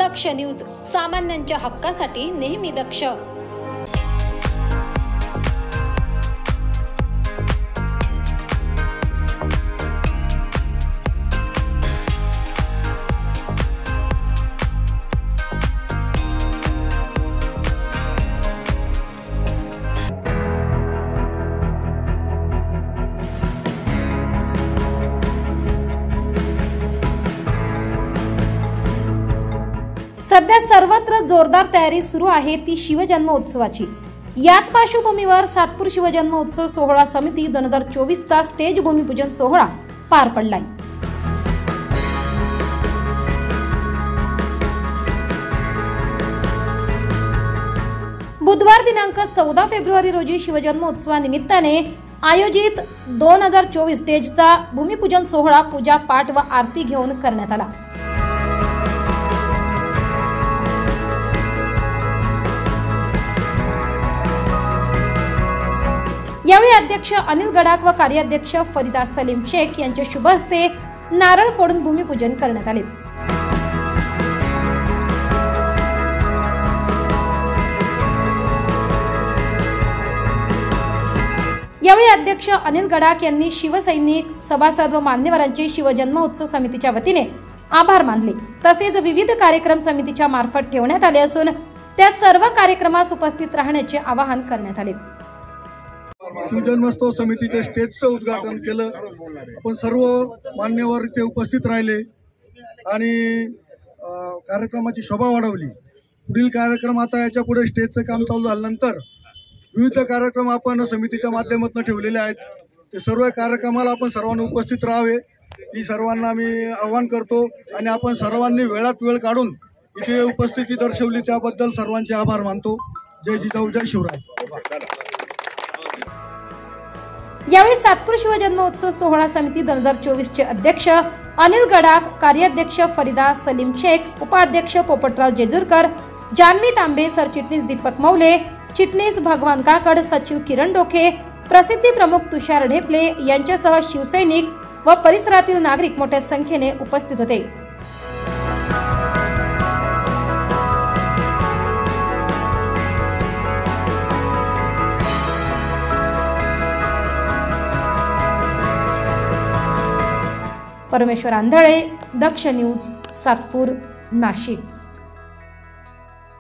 दक्ष news, सामान्यांच्या हक्कासाठी नेहमी दक्ष। सध्या सर्वत्र जोरदार तयारी सुरू आहे ती शिवजन्मोत्सवाची। याच पार्श्वभूमीवर सातपूर शिवजन्मोत्सव सोहळा समिती 2024 चा स्टेज भूमिपूजन सोहळा पार पडलाय। बुधवार दिनांक 14 फेब्रुवारी रोजी शिवजन्मोत्सवानिमित्ताने आयोजित 2024 स्टेजचा भूमिपूजन सोहळा पूजा पाठ व आरती घेऊन करण्यात आला। यावेळी अध्यक्ष अनिल गडाख व कार्याध्यक्ष फरीदा सलीम शेख यांच्या शुभ हस्ते नारळ फोडून भूमिपूजन करण्यात आले। यावेळी अध्यक्ष अनिल गडाख यांनी शिवसैनिक, सभासद व मान्यवरांचे शिवजन्मोत्सव समितीच्या वतीने आभार मानले। तसेच विविध कार्यक्रम समितीच्या मार्फत ठेवण्यात आले असून त्या सर्व कार्यक्रमास उपस्थित राहण्याचे आवाहन करण्यात आले। शिवजन्मोत्सव समितीच्या स्टेजचं उद्घाटन केलं। आपण सर्व मान्यवर इथे उपस्थित राहिले आणि कार्यक्रमाची शोभा वाढवली। पुढील कार्यक्रम आता याच्या पुढे स्टेजचं काम चालू झाल्यानंतर विविध कार्यक्रम आपण समितीच्या माध्यमातून ठेवलेले आहेत। ते सर्व कार्यक्रमाला आपण सर्वांनी उपस्थित राहावे ही सर्वांना मी आवाहन करतो आणि आपण सर्वांनी वेळात वेळ काढून इथे उपस्थिती दर्शवली त्याबद्दल सर्वांचे आभार मानतो। जय जिजाऊ, जय शिवराय। यावेळी सातपूर शिवजन्मोत्सव सोहळा समिती 2024 चे अध्यक्ष अनिल गडाख, कार्याध्यक्ष फरीदा सलीम शेख, उपाध्यक्ष पोपटराव जेजुरकर, जानवी तांबे, सरचिटणीस दीपक मौले, चिटणीस भगवान काकड, सचिव किरण डोके, प्रसिद्धी प्रमुख तुषार ढेपले यांच्यासह शिवसैनिक व परिसरातील नागरिक मोठ्या संख्येने उपस्थित होते। परमेश्वर आंधळे, दक्ष न्यूज, सातपूर, नाशिक।